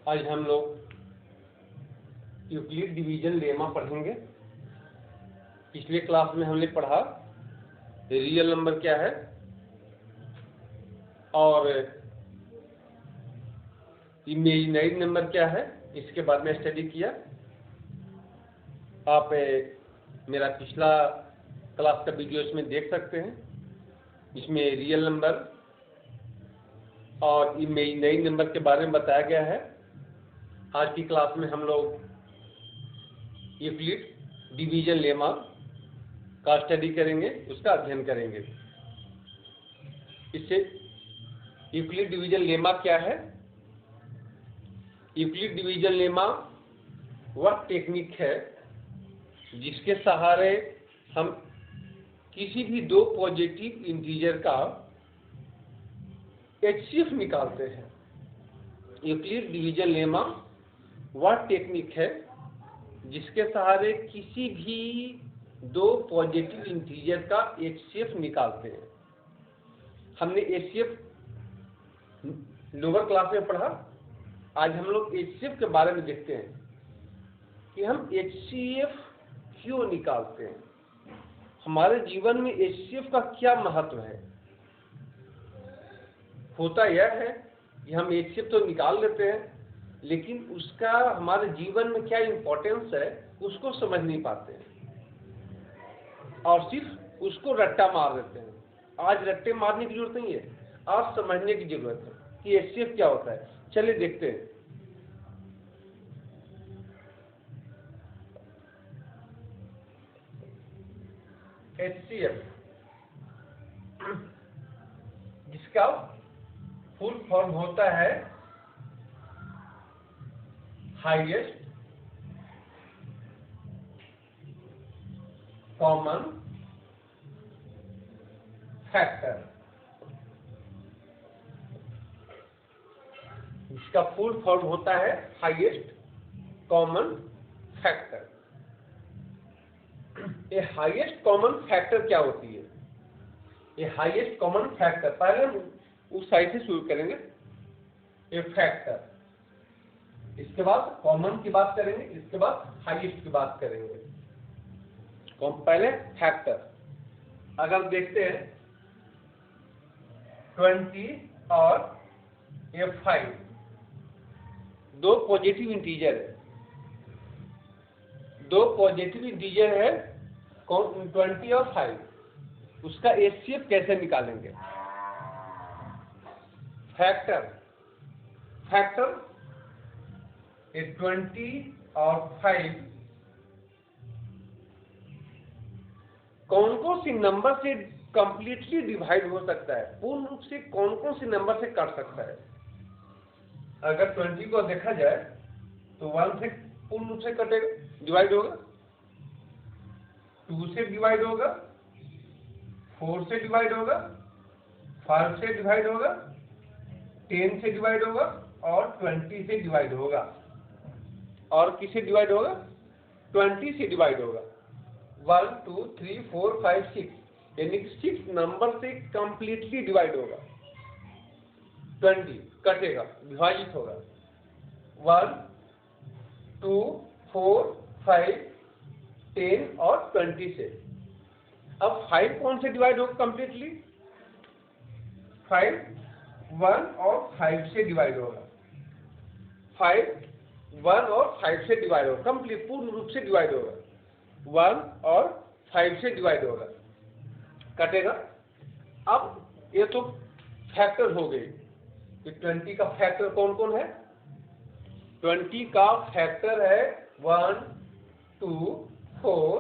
आज हम लोग यूक्लिड डिवीजन लेमा पढ़ेंगे। पिछले क्लास में हमने पढ़ा रियल नंबर क्या है और इमेजिनरी नंबर क्या है, इसके बाद में स्टडी किया। आप मेरा पिछला क्लास का वीडियो इसमें देख सकते हैं। इसमें रियल नंबर और इमेजिनरी नंबर के बारे में बताया गया है। आज की क्लास में हम लोग यूक्लिड डिवीजन लेमा का स्टडी करेंगे, उसका अध्ययन करेंगे। इससे यूक्लिड डिवीजन लेमा क्या है? यूक्लिड डिवीजन लेमा वह टेक्निक है जिसके सहारे हम किसी भी दो पॉजिटिव इंटीजर का एचसीएफ निकालते हैं। यूक्लिड डिवीजन लेमा वह टेक्निक है जिसके सहारे किसी भी दो पॉजिटिव इंटीजर का एचसीएफ निकालते हैं। हमने एचसीएफ लोअर क्लास में पढ़ा। आज हम लोग एचसीएफ के बारे में देखते हैं कि हम एचसीएफ क्यों निकालते हैं, हमारे जीवन में एचसीएफ का क्या महत्व है। होता यह है कि हम एचसीएफ तो निकाल लेते हैं, लेकिन उसका हमारे जीवन में क्या इम्पोर्टेंस है उसको समझ नहीं पाते हैं और सिर्फ उसको रट्टा मार देते हैं। आज रट्टे मारने की जरूरत नहीं है, आज समझने की जरूरत है कि एचसीएफ क्या होता है। चलिए देखते हैं। एचसीएफ जिसका फुल फॉर्म होता है हाईएस्ट कॉमन फैक्टर। इसका फुल फॉर्म होता है हाईएस्ट कॉमन फैक्टर। ये हाईएस्ट कॉमन फैक्टर क्या होती है? ये हाईएस्ट कॉमन फैक्टर, पहले हम उस साइड से शुरू करेंगे। ये फैक्टर, इसके बाद कॉमन की बात करेंगे, इसके बाद हाईएस्ट की बात करेंगे। पहले फैक्टर। अगर देखते हैं 20 और ये 5 दो पॉजिटिव इंटीजर है। दो पॉजिटिव इंटीजर है 20 और 5। उसका एचसीएफ कैसे निकालेंगे? फैक्टर 20 और 5 कौन कौन सी नंबर से कंप्लीटली डिवाइड हो सकता है, पूर्ण रूप से कौन कौन सी नंबर से कट सकता है? अगर 20 को देखा जाए तो 1 से पूर्ण रूप से कटेगा, डिवाइड होगा, 2 से डिवाइड होगा, 4 से डिवाइड होगा, 5 से डिवाइड होगा, 10 से डिवाइड होगा और 20 से डिवाइड होगा। और किससे डिवाइड होगा? 20 से डिवाइड होगा। 1 2 3 4 5 6 यानी कि 6 नंबर से कंप्लीटली डिवाइड होगा। 20 कटेगा, विभाजित होगा 1 2 4 5 10 और 20 से। अब 5 कौन से डिवाइड होगा कंप्लीटली? 5 1 और 5 से डिवाइड होगा। 5 1 और 5 से डिवाइड होगा, कंप्लीट पूर्ण रूप से डिवाइड होगा। 1 और 5 से डिवाइड होगा, कटेगा। अब ये तो फैक्टर हो गई कि 20 का फैक्टर कौन कौन है? 20 का फैक्टर है 1 2 4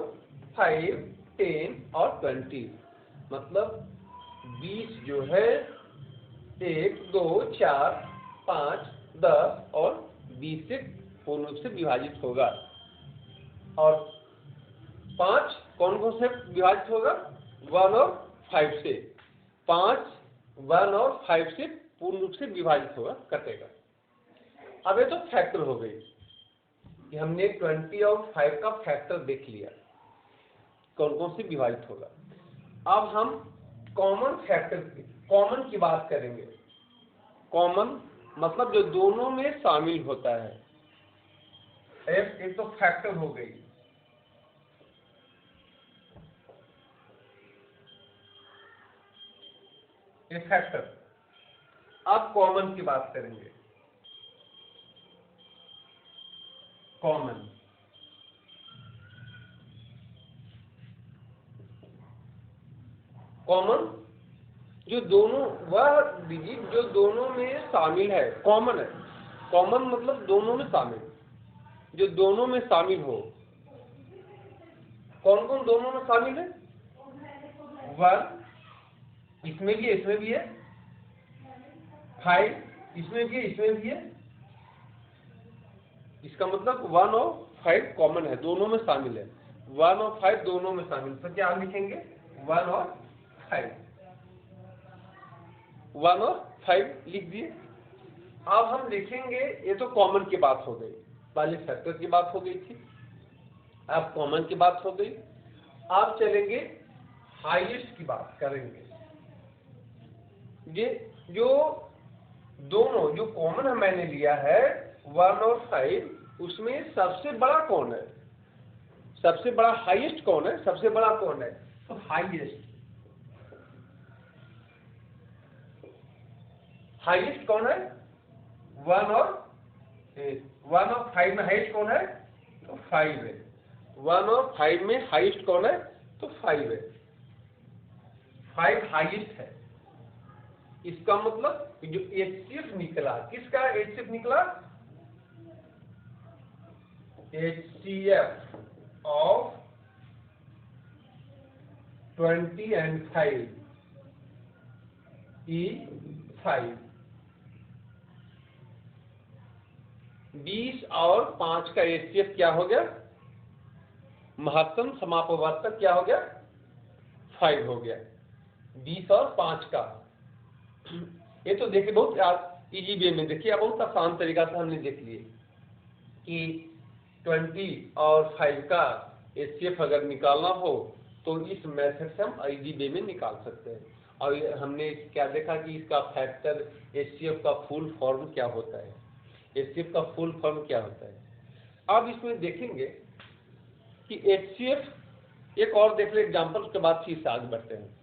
5 10 और 20। मतलब 20 जो है 1 2 4 5 10 और 20 से पूर्ण रूप से विभाजित होगा। और 5 कौन कौन से विभाजित होगा? 1 और 5 से। 5 1 और 5 से पूर्ण रूप से विभाजित होगा, कटेगा। अब ये तो फैक्टर हो गई कि हमने 20 और 5 का फैक्टर देख लिया, कौन कौन से विभाजित होगा। अब हम कॉमन फैक्टर कॉमन की बात करेंगे। कॉमन मतलब जो दोनों में शामिल होता है। एक तो फैक्टर हो गई, ये फैक्टर। अब कॉमन की बात करेंगे। कॉमन जो दोनों, वह डिजिट जो दोनों में शामिल है, कॉमन है। कॉमन मतलब दोनों में शामिल, जो दोनों में शामिल हो। कौन कौन दोनों में शामिल है? 1 इसमें भी है, इसमें भी है। 5 इसमें भी है, इसमें भी है। इसका मतलब 1 और 5 कॉमन है, दोनों में शामिल है। 1 और 5 दोनों में शामिल, तो क्या लिखेंगे? 1 और 5। 1 और 5 लिख दिए। अब हम देखेंगे, ये तो कॉमन की बात हो गई, पहले फैक्टर की बात हो गई थी, अब कॉमन की बात हो गई। अब चलेंगे हाईएस्ट की बात करेंगे। ये जो दोनों जो कॉमन मैंने लिया है 1 और 5, उसमें सबसे बड़ा कौन है? सबसे बड़ा हाईएस्ट कौन है? सबसे बड़ा कौन है? तो हाईएस्ट कौन है? 1 और 5 में हाईएस्ट कौन है? तो 5 है। 1 और 5 में हाईएस्ट कौन है? तो 5 है। 5 हाईएस्ट है। इसका मतलब जो HCF निकला, किसका HCF निकला? HCF of 20 and 5 is 5। 20 और 5 का HCF क्या हो गया? महत्तम समापवर्तक क्या हो गया? 5 हो गया। 20 और 5 का, ये तो देखिए बहुत इजी वे में, देखिए बहुत आसान तरीका से हमने देख लिए कि 20 और 5 का HCF अगर निकालना हो तो इस मेथड से हम इजी वे में निकाल सकते हैं। और हमने क्या देखा कि इसका फैक्टर HCF का फुल फॉर्म क्या होता है, HCF का फुल फॉर्म क्या होता है। अब इसमें देखेंगे कि HCF, एक और देख ले एग्जाम्पल, उसके बाद फिर से आगे बढ़ते हैं।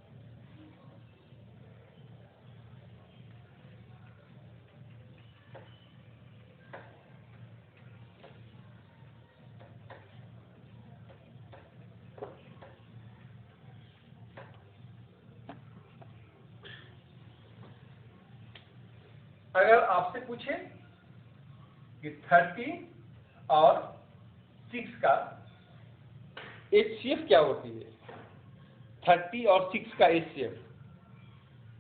अगर आपसे पूछे कि 30 और 6 का HCF क्या होती है, 30 और 6 का HCF,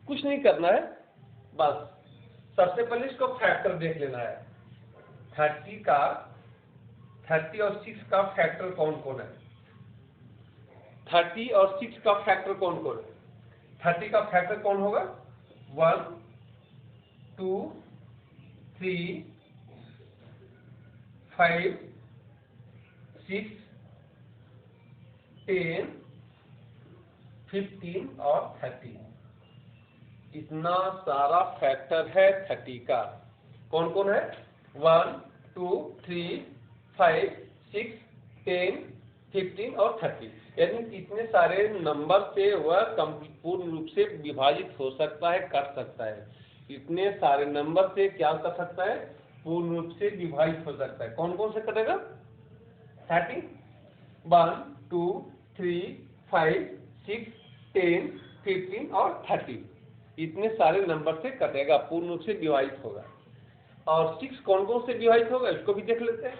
कुछ नहीं करना है, बस सबसे पहले इसको फैक्टर देख लेना है। 30 और 6 का फैक्टर कौन कौन है? 30 और 6 का फैक्टर कौन कौन है? 30 का फैक्टर कौन होगा? 1 2 3 5 6 10 15 और 30। इतना सारा फैक्टर है 30 का। कौन कौन है? 1 2 3 5 6 10 15 और 30। यानी इतने सारे नंबर से वह पूर्ण रूप से विभाजित हो सकता है, कर सकता है। इतने सारे नंबर से क्या कर सकता है? पूर्ण रूप से विभाजित हो सकता है। कौन कौन से कटेगा? 30, 1 2 3 5 6 10 15 और 30। इतने सारे नंबर से कटेगा, पूर्ण रूप से विभाजित होगा। और 6 कौन कौन से विभाजित होगा, इसको भी देख लेते हैं।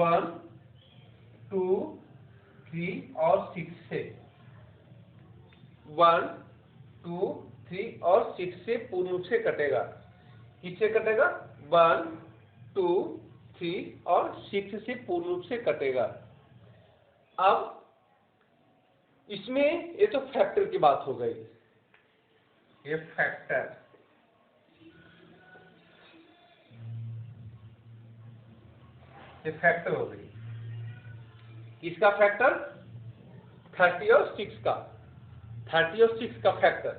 1 2 3 और 6 से, 1 2 3 और 6 से पूर्ण रूप से कटेगा। किससे कटेगा? 1 2 3 और 6 से पूर्ण रूप से कटेगा। अब इसमें ये तो फैक्टर की बात हो गई, ये फैक्टर, ये फैक्टर हो गई। इसका फैक्टर 30 और 6 का, 30 और 6 का फैक्टर।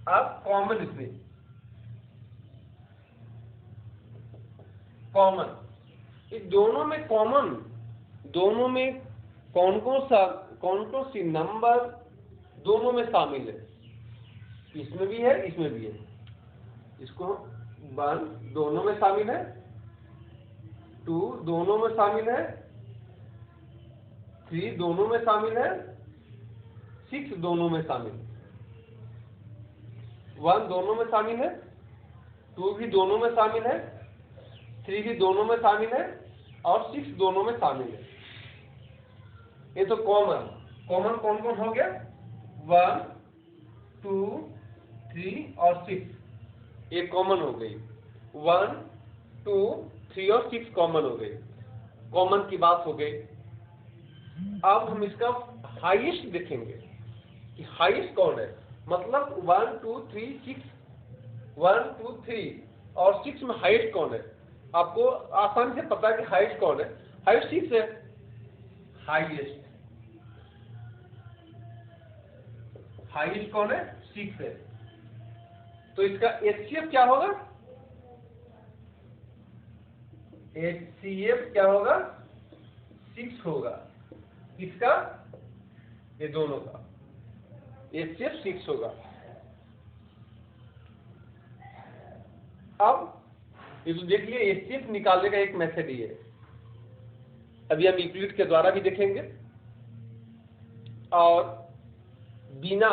अब कॉमन इसमें कॉमन, इस दोनों में कॉमन, दोनों में कौन कौन सी नंबर दोनों में शामिल है, इसमें भी है इसमें भी है। इसको 1 दोनों में शामिल है, 2 दोनों में शामिल है, 3 दोनों में शामिल है, 6 दोनों में शामिल है। 1 दोनों में शामिल है, 2 भी दोनों में शामिल है, 3 भी दोनों में शामिल है और 6 दोनों में शामिल है। ये तो कॉमन कौन कौन हो गया, 1 2 3 और 6, ये कॉमन हो गई। 1 2 3 और 6 कॉमन हो गई, कॉमन की बात हो गई। अब हम इसका हाईएस्ट देखेंगे कि हाईएस्ट कौन है, मतलब 1 2 3 6, 1 2 3 और 6 में हाईएस्ट कौन है। आपको आसानी से पता है कि हाईएस्ट कौन है, हाईएस्ट 6 है। हाईएस्ट कौन है, 6 है। तो इसका एचसीएफ क्या होगा, एचसीएफ क्या होगा, 6 होगा। किसका, ये दोनों का एचसीएफ 6 होगा। अब ये तो देख लिए, एचसीएफ निकालने का एक मेथड ही है, अभी हम यूक्लिड के द्वारा भी देखेंगे और बिना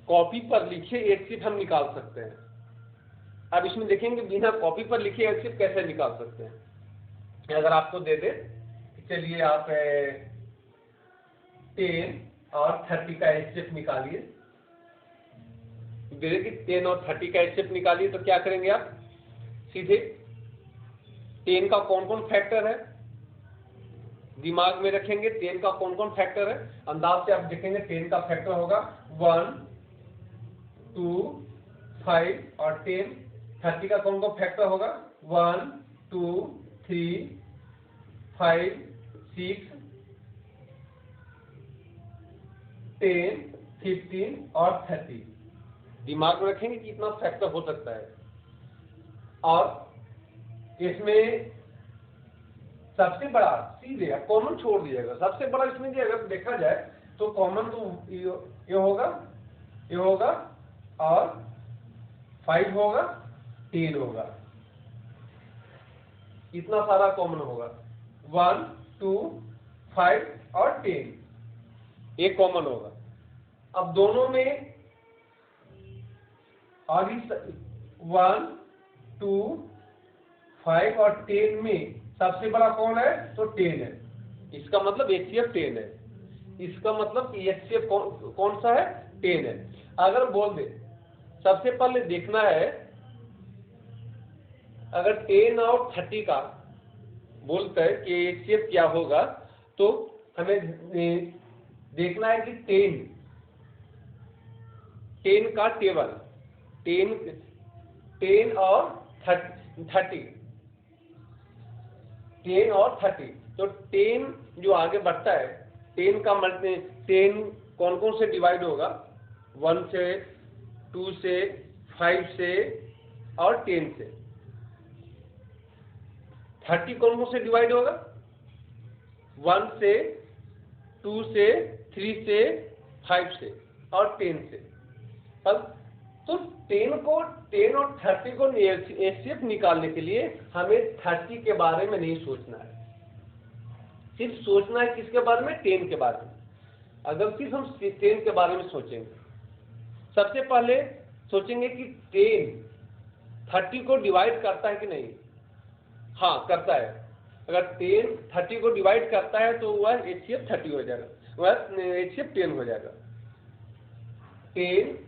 कॉपी पर लिखे एचसीएफ हम निकाल सकते हैं। अब इसमें देखेंगे बिना कॉपी पर लिखे एचसीएफ कैसे निकाल सकते हैं। अगर आपको दे दे, चलिए आप 10 और 30 का एचसीएफ निकालिए, दे दे कि 10 और 30 का एचसीएफ निकालिए, तो क्या करेंगे आप, सीधे 10 का कौन कौन फैक्टर है दिमाग में रखेंगे, 10 का कौन कौन फैक्टर है, अंदाज से आप देखेंगे 10 का फैक्टर होगा 1 2 5 और 10। 30 का कौन कौन फैक्टर होगा 1 2 3 5 6 10 15 और 30। दिमाग में रखेंगे कि इतना फैक्टर हो सकता है। और इसमें सबसे बड़ा सीधे कॉमन छोड़ दिएगा, सबसे बड़ा इसमें जो अगर देखा जाए तो कॉमन तो ये होगा और 5 होगा, 10 होगा, इतना सारा कॉमन होगा। 1 2 5 और 10 एक कॉमन होगा। अब दोनों में और इस 1 2 5 और 10 में सबसे बड़ा कौन है, तो 10 है। इसका मतलब एचसीएफ 10 है, इसका मतलब एचसीएफ कौन सा है, 10 है। अगर बोल दे, सबसे पहले देखना है अगर 10 और 30 का बोलता है कि एचसीएफ क्या होगा, तो हमें देखना है कि 10 का टेबल, 10 और 30, 10 और 30, तो 10 जो आगे बढ़ता है, 10 का 10 कौन कौन से डिवाइड होगा, 1 से 2 से 5 से और 10 से। 30 कौन कौन से डिवाइड होगा, 1 से 2 से 3 से 5 से और 10 से। अब तो 10 और 30 को एचसीएफ निकालने के लिए हमें 30 के बारे में नहीं सोचना है, सिर्फ सोचना है किसके बारे में, 10 के बारे में। अगर सिर्फ हम 10 के बारे में सोचेंगे, सबसे पहले सोचेंगे कि 10 30 को डिवाइड करता है कि नहीं। हाँ, करता है। अगर 10 30 को डिवाइड करता है तो वह एचसीएफ 30 हो जाएगा, वह एचसीएफ 10 हो जाएगा। 10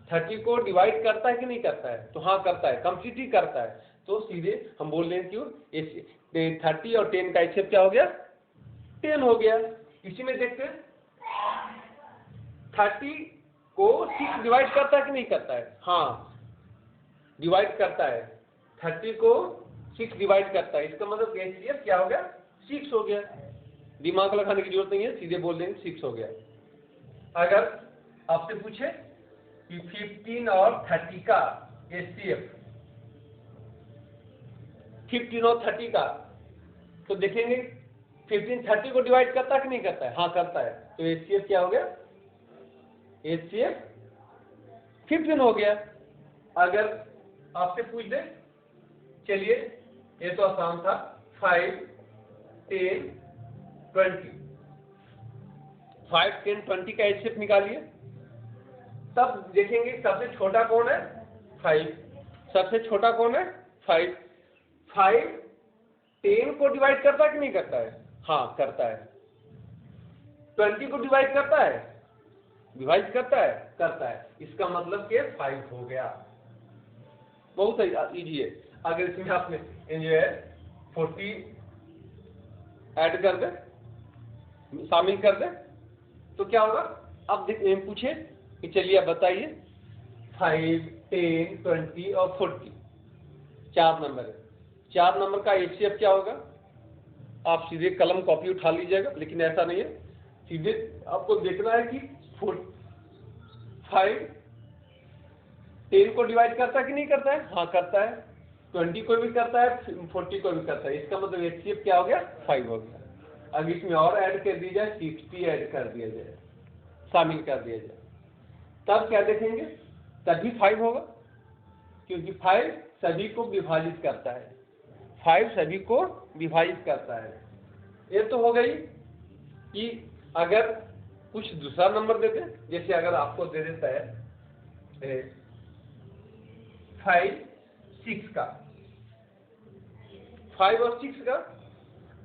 30 को डिवाइड करता है कि नहीं करता है, तो हाँ करता है, कंप्लीटली करता है। तो सीधे हम बोल रहे हैं कि 30 और 10 का एचसीएफ क्या हो गया, 10 हो गया। इसी में देखते हैं 30 को 6 डिवाइड करता है कि नहीं करता है, हाँ डिवाइड करता है, 30 को 6 डिवाइड करता है। इसका मतलब एचसीएफ क्या हो गया, 6 हो गया। दिमाग लगाने की जरूरत नहीं है, सीधे बोल देंगे 6 हो गया। अगर आपसे पूछे कि 15 और 30 का एचसीएफ 15 और 30 का, तो देखेंगे 15 30 को डिवाइड करता है कि नहीं करता है? हाँ करता है। तो HCF क्या हो गया? HCF 15 हो गया। अगर आपसे पूछ दे, चलिए ये तो आसान था, 5 10 20, 5 10 20 का HCF निकालिए। तब देखेंगे सबसे छोटा कौन है? 5। सबसे छोटा कौन है? 5। 5 10 को डिवाइड करता है कि नहीं करता है? हाँ करता है। 20 को डिवाइड करता है? डिवाइड करता है? करता है। इसका मतलब कि 5 हो गया। बहुत इजी है। अगर इसमें आपने जो है 40 ऐड कर दे, शामिल कर दे, तो क्या होगा? अब पूछे कि चलिए अब बताइए, 5 10 20 और 40 4 नंबर है। 4 नंबर का HCF क्या होगा? आप सीधे कलम कॉपी उठा लीजिएगा, लेकिन ऐसा नहीं है। सीधे आपको देखना है कि 5 10 को डिवाइड करता है कि नहीं करता है? हाँ करता है। 20 को भी करता है, 40 को भी करता है। इसका मतलब HCF क्या हो गया? 5 हो गया। अब इसमें और ऐड कर दी जाए, 60 ऐड कर दिया जाए, शामिल कर दिया जाए, तब क्या देखेंगे? तभी 5 होगा, क्योंकि 5 सभी को विभाजित करता है। 5 सभी को विभाजित करता है। ये तो हो गई कि अगर कुछ दूसरा नंबर देते, जैसे अगर आपको दे देता है 5 6 का, 5 और 6 का,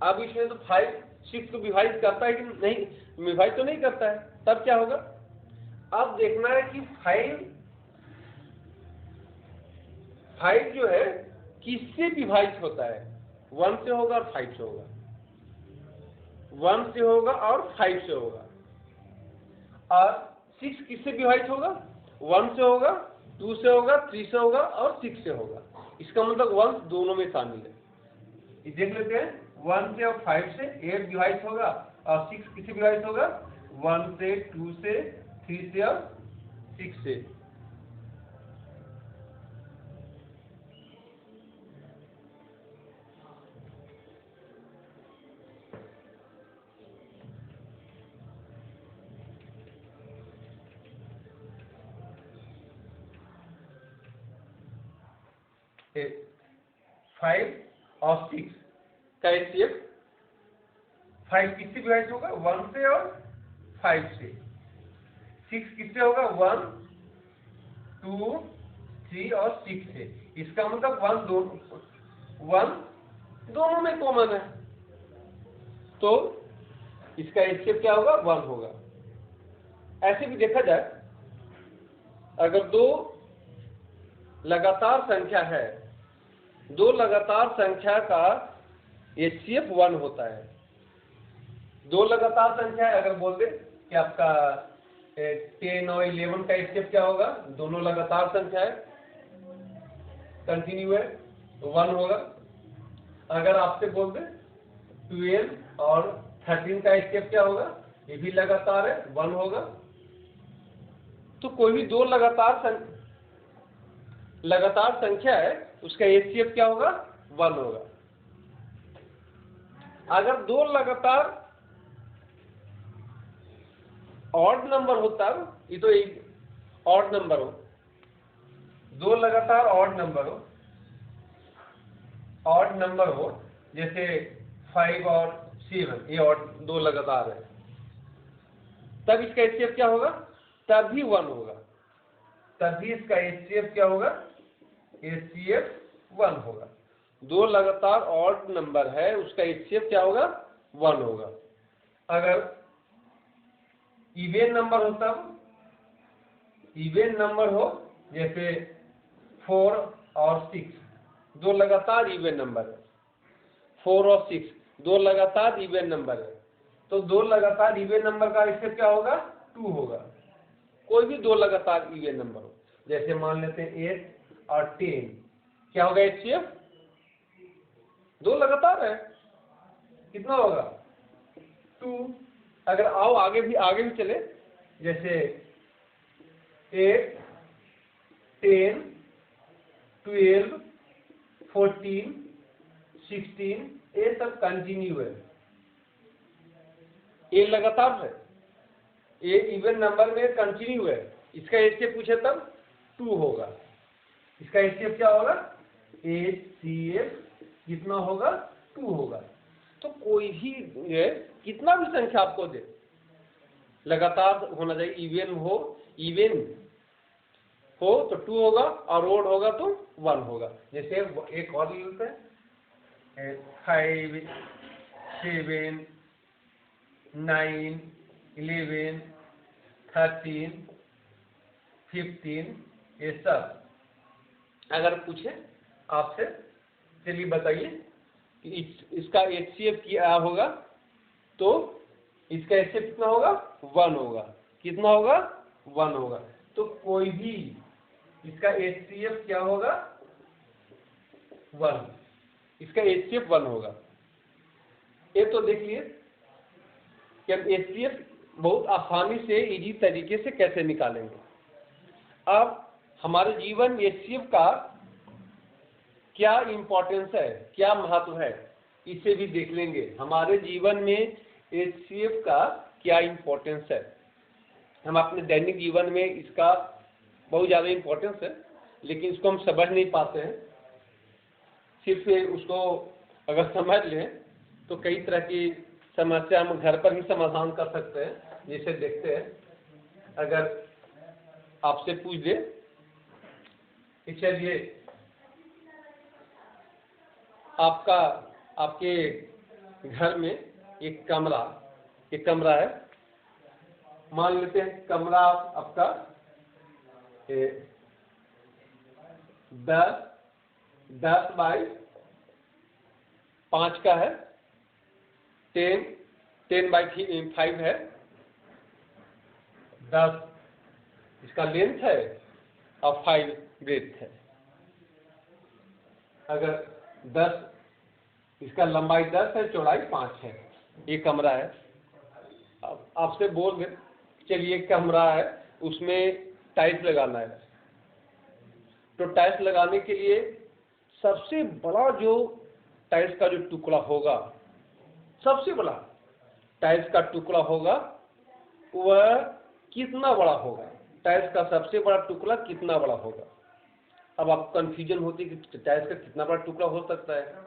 अब इसमें तो 5 6 को विभाजित करता है कि नहीं? विभाजित तो नहीं करता है। तब क्या होगा? अब देखना है कि 5 जो है किससे विभाजित होता है? 1 से होगा और 5 से होगा। 1 से होगा और 5 से होगा। और 6 किससे विभाजित होगा? 1 से होगा, 2 से होगा, 3 से होगा और 6 से होगा। इसका मतलब 1 दोनों में शामिल है। ये देख लेते हैं, 1 से और 5 से 8 विभाजित होगा, और 6 किससे विभाजित होगा? 1 से, 2 से, 3 से और 6 से। ए, 5 और 6 का HCF, 5 किससे विभाजित होगा? 1 से और 5 से। 6 किससे होगा? 1 2 3 और 6 से। इसका मतलब 1 दोनों में कॉमन है, तो इसका HCF क्या होगा? 1 होगा। ऐसे भी देखा जाए, अगर दो लगातार संख्या है, दो लगातार संख्या का HCF 1 होता है। दो लगातार संख्या है, अगर बोल दे कि आपका 10 और 11 का HCF क्या होगा? दोनों लगातार संख्या है, कंटिन्यू है, तो 1 होगा। अगर आपसे बोल दे 12 और 13 का HCF क्या होगा? ये भी लगातार है, 1 होगा। तो कोई भी दो लगातार संख्या है, उसका HCF क्या होगा? 1 होगा। अगर दो लगातार ऑड नंबर हो, तब ये तो एक ऑड नंबर हो, दो लगातार ऑड नंबर हो, जैसे 5 और 7, ये ऑड दो लगातार है, तब इसका HCF क्या होगा? तब भी 1 होगा। तभी इसका HCF क्या होगा? HCF 1 होगा। दो लगातार ऑड नंबर है, उसका HCF क्या होगा? 1 होगा। अगर इवेन नंबर हो, तब इवेन नंबर हो, जैसे 4 और 6, दो लगातार इवेन नंबर है, 4 और 6 दो लगातार इवेन नंबर है, तो दो लगातार इवेन नंबर का HCF क्या होगा? 2 होगा। कोई भी दो लगातार इवेन नंबर हो, जैसे मान लेते हैं 8 और 10, क्या होगा HCF? दो लगातार है, कितना होगा? 2। अगर आओ आगे भी चले, जैसे 8 10 12 14 16, ये सब कंटिन्यू है, ये लगातार है, ये इवन नंबर में कंटिन्यू है। इसका HCF पूछे तब 2 होगा। इसका HCF क्या होगा? HCF कितना होगा? 2 होगा। तो कोई भी कितना भी संख्या आपको दे, लगातार होना चाहिए। इवन हो तो 2 होगा और ओड होगा तो 1 होगा। जैसे एक और लेते हैं, 5, 7, 9, 11, 13, 15, ये सब अगर पूछे आपसे, चलिए बताइए कि इसका HCF क्या होगा, तो इसका HCF कितना होगा? 1 होगा। कितना होगा? 1 होगा। तो कोई भी इसका HCF क्या होगा? 1। इसका HCF 1 होगा। ये तो देखिए कि हम HCF बहुत आसानी से, इजी तरीके से कैसे निकालेंगे। अब हमारे जीवन में HCF का क्या इम्पोर्टेंस है, क्या महत्व है, इसे भी देख लेंगे। हमारे जीवन में HCF का क्या इम्पोर्टेंस है। हम अपने दैनिक जीवन में इसका बहुत ज़्यादा इम्पोर्टेंस है, लेकिन इसको हम समझ नहीं पाते हैं। सिर्फ उसको अगर समझ लें तो कई तरह की समस्या हम घर पर ही समाधान कर सकते हैं। जैसे देखते हैं, अगर आपसे पूछ दे कि चलिए आपके घर में एक कमरा है, मान लेते हैं कमरा आपका 10 बाई 5 का है, 10 बाई 5 है, 10 इसका लेंथ है और 5 ब्रेथ है। अगर 10 इसका लंबाई 10 है, चौड़ाई 5 है, ये कमरा है। अब आपसे बोल दे चलिए कमरा है, उसमें टाइल्स लगाना है। तो टाइल्स लगाने के लिए सबसे बड़ा जो टाइल्स का जो टुकड़ा होगा, सबसे बड़ा टाइल्स का टुकड़ा होगा, वह कितना बड़ा होगा? टाइल्स का सबसे बड़ा टुकड़ा कितना बड़ा होगा? अब आप कंफ्यूजन होती है कि टाइल्स का कितना बड़ा टुकड़ा हो सकता है।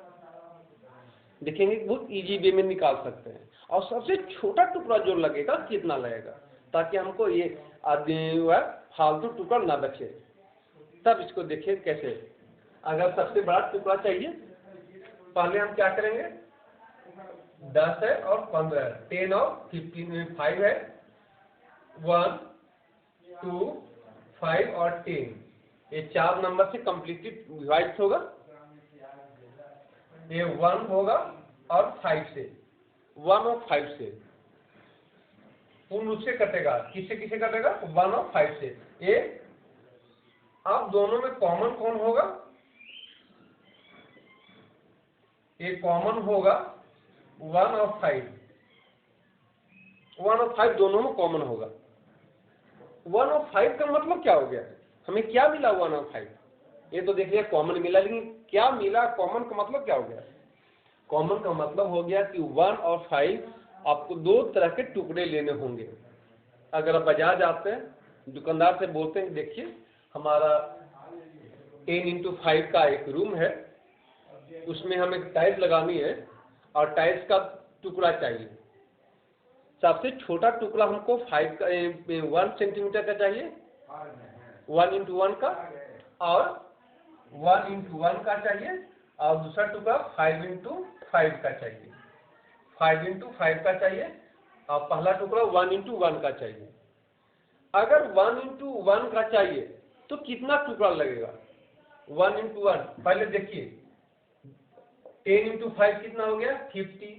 देखेंगे बहुत इजी वे में निकाल सकते हैं। और सबसे छोटा टुकड़ा जो लगेगा कितना लगेगा, ताकि हमको ये फालतू टुकड़ा ना बचे। तब इसको देखिए कैसे। अगर सबसे बड़ा टुकड़ा चाहिए, पहले हम क्या करेंगे, 10 है और 15 है, 10 और 15, 5 है, 1, 2, 5 और 10, ये 4 नंबर से कंप्लीटली डिवाइड होगा। ये 1 होगा और 5 से, 1 और 5 से पूर्ण रूप से कटेगा। किससे किसे कटेगा? 1 और 5 से। ये अब दोनों में कॉमन कौन होगा? ये कॉमन होगा 1 और 5, 1 और 5 दोनों में कॉमन होगा। 1 और 5 का मतलब क्या हो गया? हमें क्या मिला 1 और 5? ये तो देखिए कॉमन मिला, लेकिन क्या मिला? कॉमन का मतलब क्या हो गया? कॉमन का मतलब हो गया कि 1 और 5 आपको 2 तरह के टुकड़े लेने होंगे। अगर आप बाजार जाते हैं, दुकानदार से बोलते हैं देखिए हमारा 10x5 का एक रूम है, उसमें हमें टाइल्स लगानी है और टाइल्स का टुकड़ा चाहिए। सबसे छोटा टुकड़ा हमको 1 सेंटीमीटर का चाहिए, 1x1 का, और 1x1 का चाहिए, और दूसरा टुकड़ा 5x5 का चाहिए, 5x5 का चाहिए, और पहला टुकड़ा 1x1 का चाहिए। अगर 1x1 का चाहिए तो कितना टुकड़ा लगेगा? 1x1 पहले देखिए, 10x5 कितना हो गया? 50।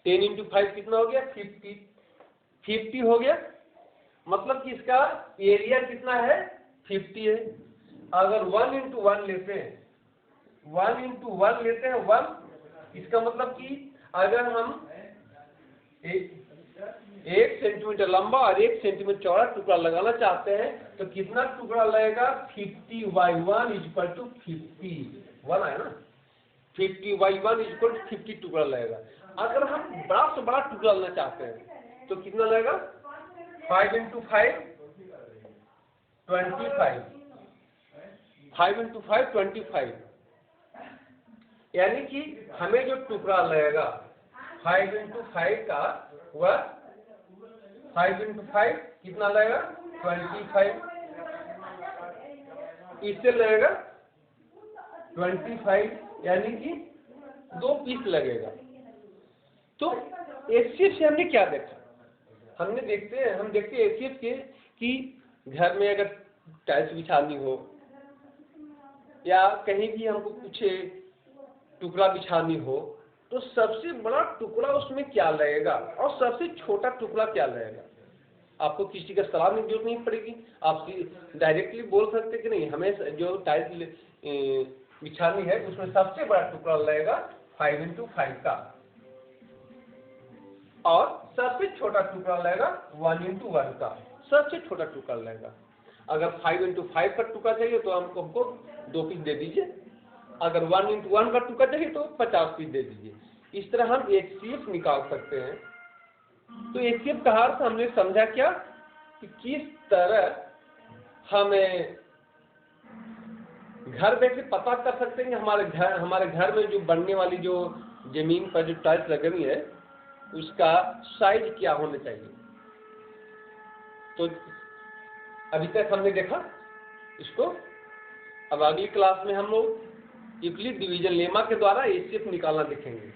10x5 कितना हो गया? 50 हो गया। मतलब कि इसका एरिया कितना है? 50 है। अगर 1x1 लेते हैं, 1x1 लेते हैं 1, इसका मतलब कि अगर हम 1 सेंटीमीटर लंबा और 1 सेंटीमीटर चौड़ा टुकड़ा लगाना चाहते हैं तो कितना टुकड़ा लगेगा? 50/1 = 50। 1 आया ना, 50/1 इक्वल 50 टुकड़ा लगेगा। अगर हम बड़ा से बड़ा टुकड़ा लेना चाहते हैं तो कितना लगेगा? 5 × 5 25, 5 × 5 25, यानी कि हमें जो टुकड़ा लगेगा 5 × 5 का, वह 5 × 5 कितना लगेगा? 25, इससे लगेगा 25, यानी कि 2 पीस लगेगा। तो एचसीएफ से हमने क्या देखा? हम देखते हैं एचसीएफ के कि घर में अगर टाइल्स बिछानी हो या कहीं भी हमको कुछ टुकड़ा बिछानी हो तो सबसे बड़ा टुकड़ा उसमें क्या लगेगा और सबसे छोटा टुकड़ा क्या लगेगा। आपको किसी का सलाह की जरूरत नहीं पड़ेगी, आप डायरेक्टली बोल सकते कि नहीं, हमें जो टाइल्स बिछानी है उसमें सबसे बड़ा टुकड़ा लगेगा 5 × 5 का और सबसे छोटा टुकड़ा लगेगा 1 × 1 का, सबसे छोटा टुकड़ा लगेगा। अगर 5 × 5 का टुकड़ा चाहिए तो हमको 2 पीस दे दीजिए, अगर 1 × 1 का टुकड़ा चाहिए तो 50 पीस दे दीजिए। इस तरह हम एचसीएफ निकाल सकते हैं। तो एचसीएफ का अर्थ हमने समझा क्या कि किस तरह हमें घर बैठे पता कर सकते हैं कि हमारे घर में जो बनने वाली जो जमीन पर जो टाइल्स लगनी है उसका साइज क्या होना चाहिए। तो अभी तक हमने देखा इसको। अब अगली क्लास में हम लोग यूक्लिड डिवीजन लेमा के द्वारा एचसीएफ निकालना देखेंगे।